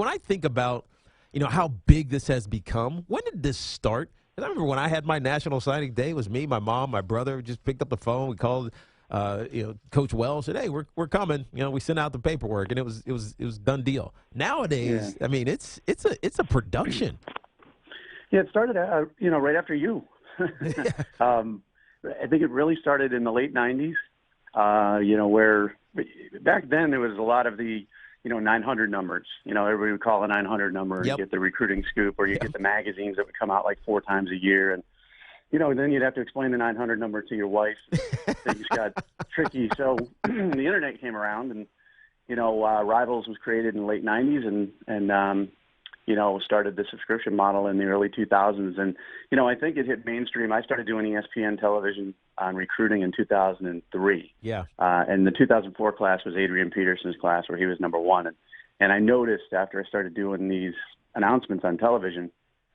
when I think about, how big this has become, when did this start? 'Cause I remember when I had my national signing day, it was me, my mom, my brother. Just picked up the phone. We called, Coach Wells, said, "Hey, we're coming." We sent out the paperwork, and it was done deal. Yeah. Nowadays, I mean, it's a production. Yeah, it started, right after you. I think it really started in the late 90s, where back then there was a lot of the, 900 numbers. Everybody would call a 900 number and Yep. get the recruiting scoop, or you Yep. get the magazines that would come out like 4 times a year. And, then you'd have to explain the 900 number to your wife. Things got tricky. So the internet came around, and, Rivals was created in the late 90s, and started the subscription model in the early 2000s. And, I think it hit mainstream. I started doing ESPN television on recruiting in 2003. Yeah. And the 2004 class was Adrian Peterson's class, where he was number one. And I noticed after I started doing these announcements on television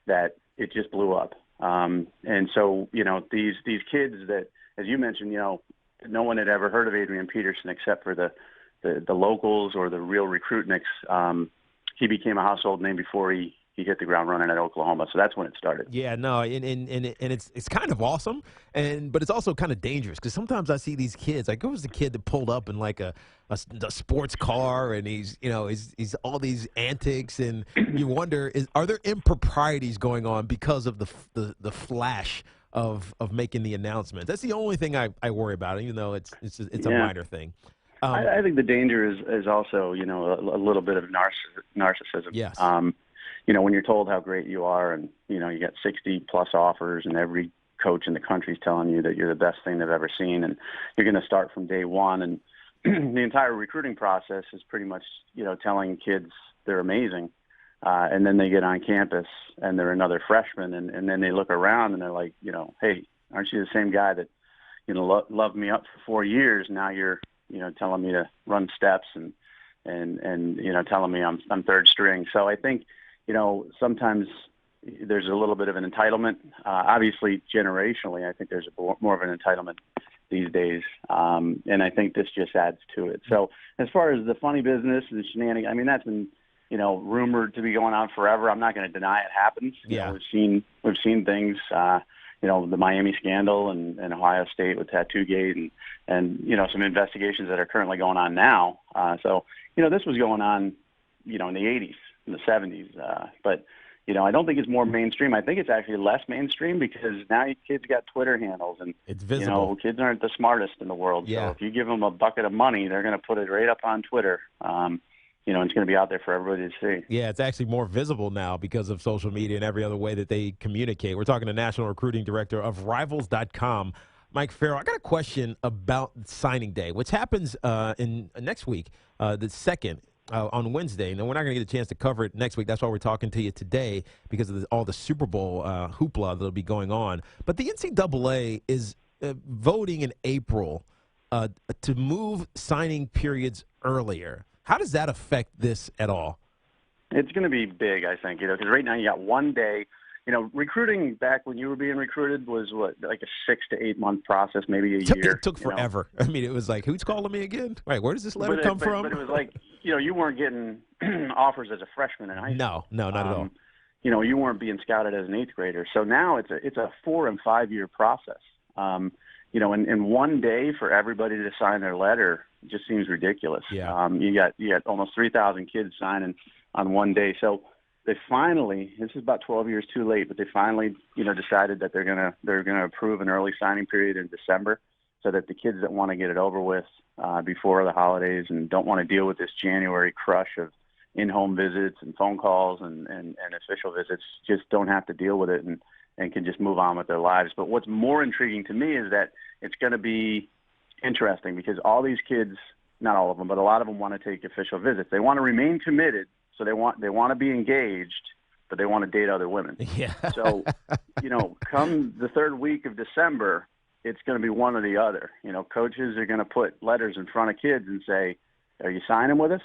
that it just blew up. And so, these kids that, as you mentioned, no one had ever heard of Adrian Peterson except for the locals or the real recruitniks. He became a household name before he hit the ground running at Oklahoma. So that's when it started. Yeah, no, and it's kind of awesome, but it's also kind of dangerous because sometimes I see these kids. Like, there was a kid that pulled up in like a sports car, and he's all these antics, and you wonder, are there improprieties going on because of the flash of making the announcement? That's the only thing I worry about, even though it's a minor thing. I think the danger is also, a little bit of narcissism. Yes. When you're told how great you are, and, you got 60 plus offers, and every coach in the country is telling you that you're the best thing they've ever seen, and you're going to start from day one. And the entire recruiting process is pretty much, telling kids they're amazing. And then they get on campus and they're another freshman, and then they look around and they're like, hey, aren't you the same guy that, loved me up for 4 years? Now you're, telling me to run steps and telling me I'm third string. So I think, sometimes there's a little bit of an entitlement. Obviously, generationally, I think there's more of an entitlement these days. And I think this just adds to it. So as far as the funny business and the shenanigans, I mean, that's been, rumored to be going on forever. I'm not going to deny it happens. Yeah. We've seen things, the Miami scandal and Ohio State with Tattoo-Gate and some investigations that are currently going on now. So this was going on, in the 80s, in the 70s. But, I don't think it's more mainstream. I think it's actually less mainstream because now kids got Twitter handles, and it's visible. Kids aren't the smartest in the world. Yeah. So if you give them a bucket of money, they're going to put it right up on Twitter. It's going to be out there for everybody to see. Yeah, it's actually more visible now because of social media and every other way that they communicate. We're talking to National Recruiting Director of Rivals.com, Mike Farrell. I got a question about signing day, which happens in next week, the 2nd, on Wednesday. Now, we're not going to get a chance to cover it next week. That's why we're talking to you today, because of all the Super Bowl hoopla that'll be going on. But the NCAA is voting in April to move signing periods earlier. How does that affect this at all? It's going to be big, I think, because right now you got 1 day. Recruiting back when you were being recruited was like a 6 to 8 month process, maybe a year. It took forever. I mean, it was like, who's calling me again? Right, where does this letter come from? But it was like, you weren't getting offers as a freshman in high school. No, not at all. You weren't being scouted as an 8th grader. So now it's a 4 and 5 year process. In 1 day for everybody to sign their letter just seems ridiculous. Yeah. You got almost 3,000 kids signing on 1 day. So they finally, this is about 12 years too late, but they finally, decided that they're gonna approve an early signing period in December, so that the kids that want to get it over with before the holidays and don't want to deal with this January crush of in-home visits and phone calls and official visits just don't have to deal with it and can just move on with their lives. But what's more intriguing to me is that it's going to be interesting because all these kids, not all of them, but a lot of them want to take official visits. They want to remain committed, so they want to be engaged, but they want to date other women. Yeah. So, come the 3rd week of December, it's going to be one or the other. Coaches are going to put letters in front of kids and say, "Are you signing with us?"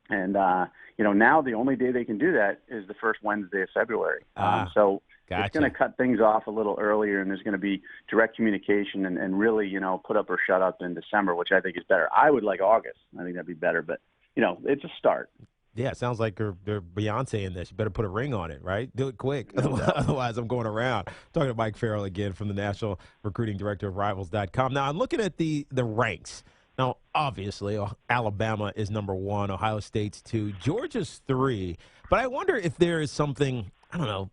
And now the only day they can do that is the first Wednesday of February. So gotcha. It's going to cut things off a little earlier, and there's going to be direct communication and really, put up or shut up in December, which I think is better. I would like August. I think that'd be better, but it's a start. Yeah, it sounds like they're Beyonce in this. You better put a ring on it, right? Do it quick. No doubt. Otherwise, I'm going around. Talking to Mike Farrell again from the National Recruiting Director of Rivals.com. Now, I'm looking at the ranks. Now, obviously, Alabama is number 1, Ohio State's 2, Georgia's 3. But I wonder if there is something, I don't know,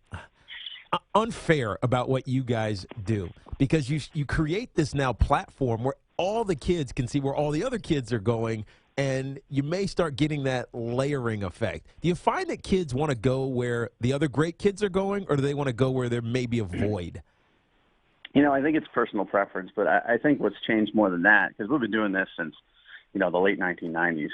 unfair about what you guys do, because you create this now platform where all the kids can see where all the other kids are going, and you may start getting that layering effect. Do you find that kids want to go where the other great kids are going, or do they want to go where there may be a void? I think it's personal preference, but I think what's changed more than that, because we've been doing this since, the late 1990s,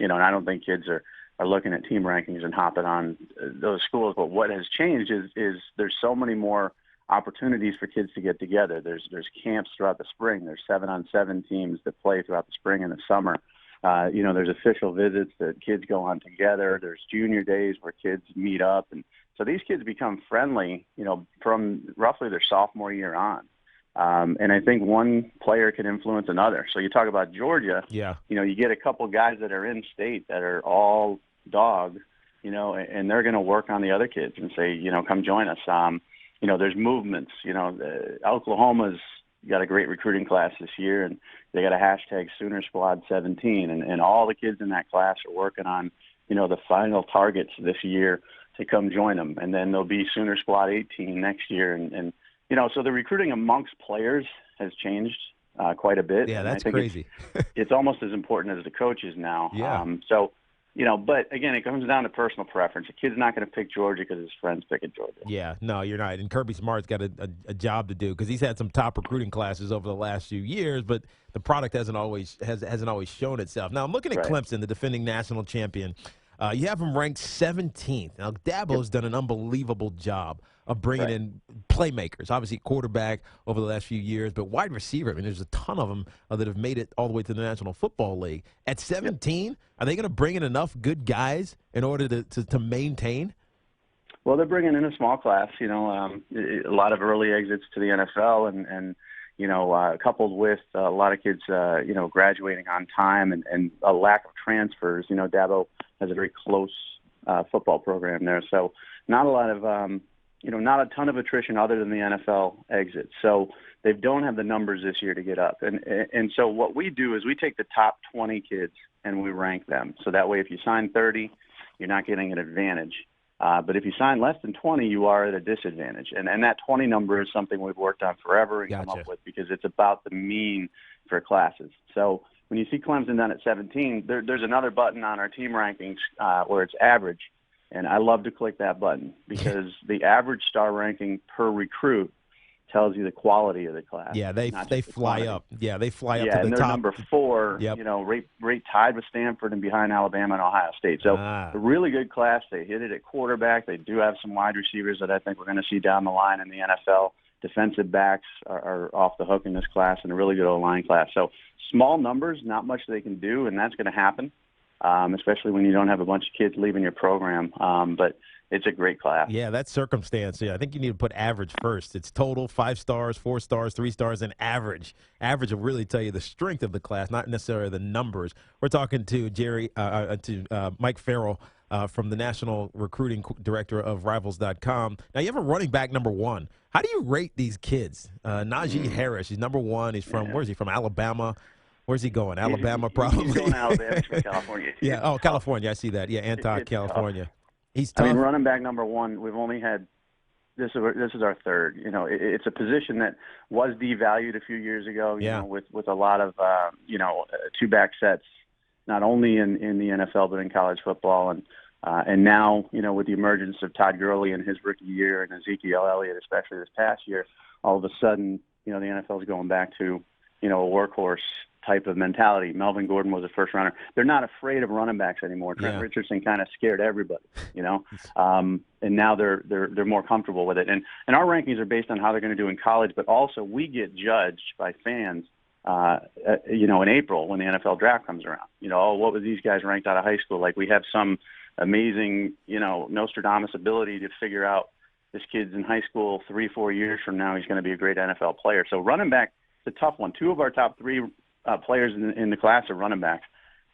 and I don't think kids are looking at team rankings and hopping on those schools. But what has changed is there's so many more opportunities for kids to get together. There's camps throughout the spring. There's 7-on-7 teams that play throughout the spring and the summer. There's official visits that kids go on together. There's junior days where kids meet up. And so these kids become friendly, from roughly their sophomore year on. And I think one player can influence another. So you talk about Georgia, Yeah. You get a couple guys that are in state that are all dog, and they're going to work on the other kids and say, come join us. There's movements, Oklahoma's got a great recruiting class this year, and they got a hashtag Sooner Squad 17, and all the kids in that class are working on, the final targets this year to come join them. And then there'll be Sooner Squad 18 next year. And so the recruiting amongst players has changed quite a bit. Yeah, that's and I think crazy. It's almost as important as the coaches now. Yeah. But again, it comes down to personal preference. A kid's not going to pick Georgia because his friends pick at Georgia. Yeah, no, you're not. And Kirby Smart's got a job to do, because he's had some top recruiting classes over the last few years, but the product hasn't always shown itself. Now, I'm looking at Right. Clemson, the defending national champion. You have him ranked 17th. Now, Dabo's done an unbelievable job of bringing in playmakers. Obviously, quarterback over the last few years, but wide receiver. I mean, there's a ton of them that have made it all the way to the National Football League. At 17, are they going to bring in enough good guys in order to maintain? Well, they're bringing in a small class, a lot of early exits to the NFL, and coupled with a lot of kids, graduating on time and a lack of transfers. Dabo has a very close football program there, so not a lot of, not a ton of attrition other than the NFL exits. So they don't have the numbers this year to get up. And so what we do is we take the top 20 kids and we rank them. So that way, if you sign 30, you're not getting an advantage. But if you sign less than 20, you are at a disadvantage. And that 20 number is something we've worked on forever and come up with, because it's about the mean for classes. So when you see Clemson down at 17, there's another button on our team rankings where it's average. And I love to click that button, because the average star ranking per recruit tells you the quality of the class. Yeah, they fly up. Yeah, they fly up to the and they're top. number 4, Yep. right tied with Stanford and behind Alabama and Ohio State. So a really good class. They hit it at quarterback. They do have some wide receivers that I think we're going to see down the line in the NFL. Defensive backs are off the hook in this class, and a really good O-line class. So small numbers, not much they can do, and that's going to happen. Especially when you don't have a bunch of kids leaving your program. But it's a great class. Yeah, that circumstance. Yeah, I think you need to put average first. It's total, 5 stars, 4 stars, 3 stars, and average. Average will really tell you the strength of the class, not necessarily the numbers. We're talking to Mike Farrell from the National Recruiting Director of Rivals.com. Now, you have a running back number 1. How do you rate these kids? Najee Harris, he's number 1. He's from, where's he from, Alabama? Where's he going? Alabama, probably. He's going to Alabama. He's from California. Yeah. Oh, California. I see that. Yeah, California. He's tough. I mean, running back number 1. We've only had this is our third. It's a position that was devalued a few years ago. With a lot of 2-back sets, not only in the NFL but in college football, and now with the emergence of Todd Gurley in his rookie year and Ezekiel Elliott, especially this past year, all of a sudden the NFL is going back to a workhorse type of mentality. Melvin Gordon was a first runner. They're not afraid of running backs anymore. Trent Richardson kind of scared everybody, and now they're more comfortable with it. And our rankings are based on how they're going to do in college, but also we get judged by fans, in April when the NFL draft comes around. What were these guys ranked out of high school? Like, we have some amazing, Nostradamus ability to figure out this kid's in high school 3-4 years from now, he's going to be a great NFL player. So running back, it's a tough one. 2 of our top 3 players in the class are running backs.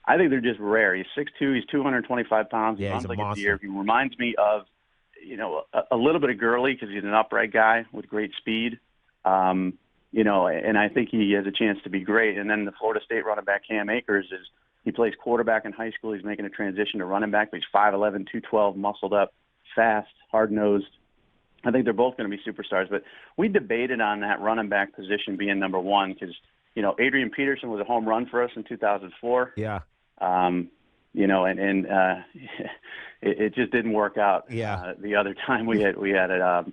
I think they're just rare. He's 6'2", he's 225 pounds. He Yeah, he's runs a like a monster. deer. He reminds me of, a little bit of Gurley because he's an upright guy with great speed. And I think he has a chance to be great. And then the Florida State running back Cam Akers he plays quarterback in high school. He's making a transition to running back, but he's 5'11", 212, muscled up, fast, hard-nosed. I think they're both going to be superstars. But we debated on that running back position being number one because, Adrian Peterson was a home run for us in 2004. Yeah. It just didn't work out. Yeah. The other time we had it.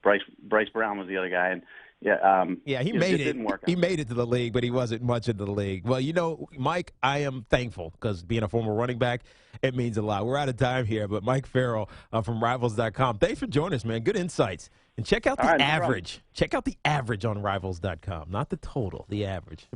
Bryce Brown was the other guy, and he made it. Didn't work out. He made it to the league, but he wasn't much into the league. Well, Mike, I am thankful because being a former running back, it means a lot. We're out of time here, but Mike Farrell from Rivals.com. Thanks for joining us, man. Good insights. And check out the average. Check out the average on Rivals.com, not the total, the average.